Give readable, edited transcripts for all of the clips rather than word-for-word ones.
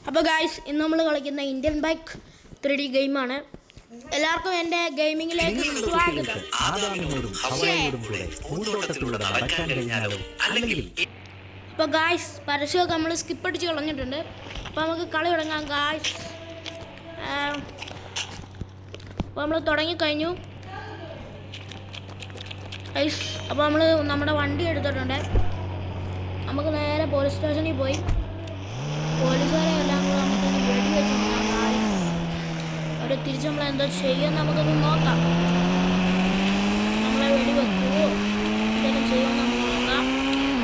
അപ്പോൾ ഗായ്സ് ഇന്ന് നമ്മൾ കളിക്കുന്ന ഇന്ത്യൻ ബൈക്ക് 3D ഗെയിമാണ്. എല്ലാവർക്കും എൻ്റെ ഗെയിമിങ്ങിലേക്ക് സ്വാഗതം. അപ്പോൾ ഗായ്സ് പരസ്യമൊക്കെ നമ്മൾ സ്കിപ്പ് അടിച്ച് കളഞ്ഞിട്ടുണ്ട്. അപ്പോൾ നമുക്ക് കളി തുടങ്ങാം ഗായ്സ്. അപ്പോൾ നമ്മൾ തുടങ്ങിക്കഴിഞ്ഞു ഗായ്സ്. അപ്പോൾ നമ്മൾ നമ്മുടെ വണ്ടി എടുത്തിട്ടുണ്ട്. നമുക്ക് നേരെ പോലീസ് സ്റ്റേഷനിൽ പോയി പോലീസുകാരെ എല്ലാം കൂടെ നമുക്കൊന്ന് വെടി വെച്ച് നോക്കാം ഗായ്സ്. അവർ തിരിച്ച് നമ്മളെന്തോ ചെയ്യുമെന്ന് നമുക്കൊന്ന് നോക്കാം. നമ്മളെ വെടി വെക്കുമോ എന്തെങ്കിലും ചെയ്യുമെന്ന് നമുക്ക് നോക്കാം.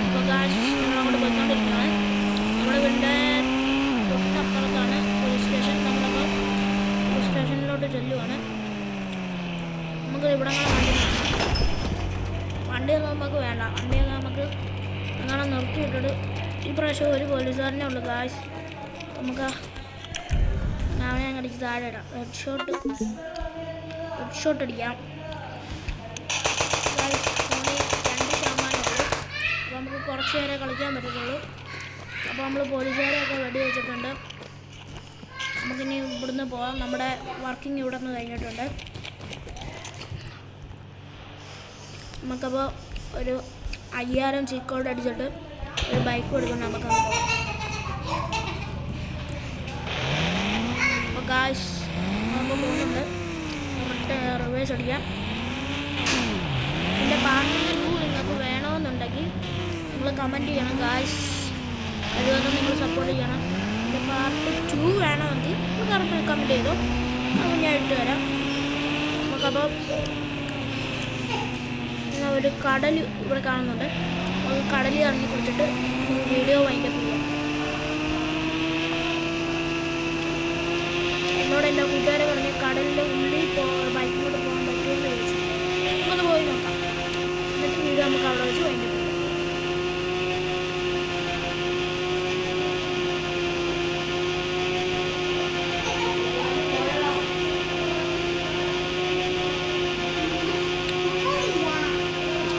അപ്പോൾ ഗായ്സ് നമ്മളങ്ങോട്ട് പോയിക്കൊണ്ടിരിക്കുകയാണ്. നമ്മുടെ വീടിൻ്റെ തൊട്ടപ്പുറത്താണ് പോലീസ് സ്റ്റേഷൻ. നമ്മളപ്പോൾ പോലീസ് സ്റ്റേഷനിലോട്ട് ചെല്ലുവാണ്. നമുക്ക് ഇവിടെ വണ്ടിയൊന്നും നമുക്ക് വേണ്ട. വണ്ടിയൊക്കെ നമുക്ക് അങ്ങനെ നിർത്തിയിട്ടിട്ട് ഈ പ്രാവശ്യം ഒരു പോലീസുകാരനെ ഉള്ളു ഗായ്സ്. നമുക്ക് അവനെ അടിച്ച് താഴെ ഇടാം. ഹെഡ് ഷോട്ട് അടിക്കാം ഗായ്സ്. 2% ഉള്ളൂ. അപ്പോൾ നമുക്ക് കുറച്ച് നേരം കളിക്കാൻ പറ്റത്തുള്ളൂ. അപ്പോൾ നമ്മൾ പോലീസുകാരെയൊക്കെ വെടി വെച്ചിട്ടുണ്ട്. നമുക്കിനി ഇവിടുന്ന് പോകാം. നമ്മുടെ വർക്കിംഗ് ഇവിടെ നിന്ന് കഴിഞ്ഞിട്ടുണ്ട്. നമുക്കപ്പോൾ ഒരു 5000 ചീക്കോട് അടിച്ചിട്ട് ഒരു ബൈക്ക് കൊടുക്കണം. നമുക്കത് പോകാം. അപ്പോൾ ഗായ്സ് നമുക്ക് പോകുന്നുണ്ട്. നമുക്ക് റിവേഴ്സ് അടിക്കാം. എൻ്റെ പാർട്ട് 2 നിങ്ങൾക്ക് വേണമെന്നുണ്ടെങ്കിൽ നിങ്ങൾ കമൻറ്റ് ചെയ്യണം ഗായ്സ്. അതുകൊണ്ട് നിങ്ങൾ സപ്പോർട്ട് ചെയ്യണം. എൻ്റെ പാർട്ട് 2 വേണമെങ്കിൽ നിങ്ങൾ കമൻറ്റ് ചെയ്തോ. അത് ഞാൻ ഇട്ട് തരാം. നമുക്കപ്പോൾ ഒരു കടൽ ഇവിടെ കാണുന്നുണ്ട്. കടലിൽ ഇറങ്ങി കുടിച്ചിട്ട് വീഡിയോ വൈൻഡപ്പ് ചെയ്യാം. എന്നോട് എൻ്റെ കൂട്ടുകാരെ പറഞ്ഞ് കടലിൻ്റെ ഉള്ളിൽ ബൈക്കിനോട് പോകാൻ പറ്റുമെന്ന് ചോദിച്ചു. നമുക്കൊന്ന് പോയി നോക്കാം. എന്നിട്ട് വീഡിയോ നമുക്ക് അവിടെ വെച്ച് വൈൻഡപ്പ് ചെയ്യാം.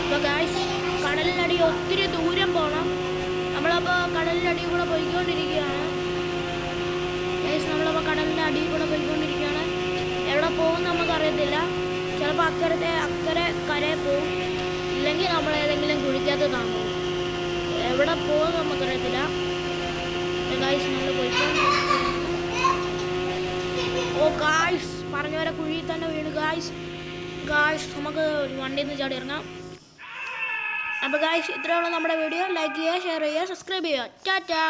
അപ്പോൾ ഗായ്സ് കടലിനടി ഒത്തിരി ദൂരം പോകണം. നമ്മളപ്പോൾ കടലിനടി കൂടെ പോയിക്കൊണ്ടിരിക്കുകയാണ് ഗൈസ്. നമ്മളപ്പോൾ കടലിൻ്റെ അടിയിൽ കൂടെ പോയിക്കൊണ്ടിരിക്കുകയാണ്. എവിടെ പോകും നമുക്കറിയത്തില്ല. ചിലപ്പോൾ അക്കരെ കരയിൽ പോകും, ഇല്ലെങ്കിൽ നമ്മൾ ഏതെങ്കിലും കുഴിക്കകത്ത് താങ്ങും. എവിടെ പോകും നമുക്കറിയത്തില്ല ഗൈസ്. നമ്മൾ പോയിക്കൊണ്ടിരിക്കുകയാണ്. ഓ ഗായ്സ് പറഞ്ഞ പോലെ കുഴിയിൽ തന്നെ വീണ് ഗായ്സ്. നമുക്ക് വണ്ടിയിൽ നിന്ന് ചാടി ഇറങ്ങാം. അപ്പോൾ ഗായ്സ് ഇത്രയുള്ള നമ്മുടെ വീഡിയോ. ലൈക്ക് ചെയ്യുക, ഷെയർ ചെയ്യുക, സബ്സ്ക്രൈബ് ചെയ്യുക. ടാറ്റാ.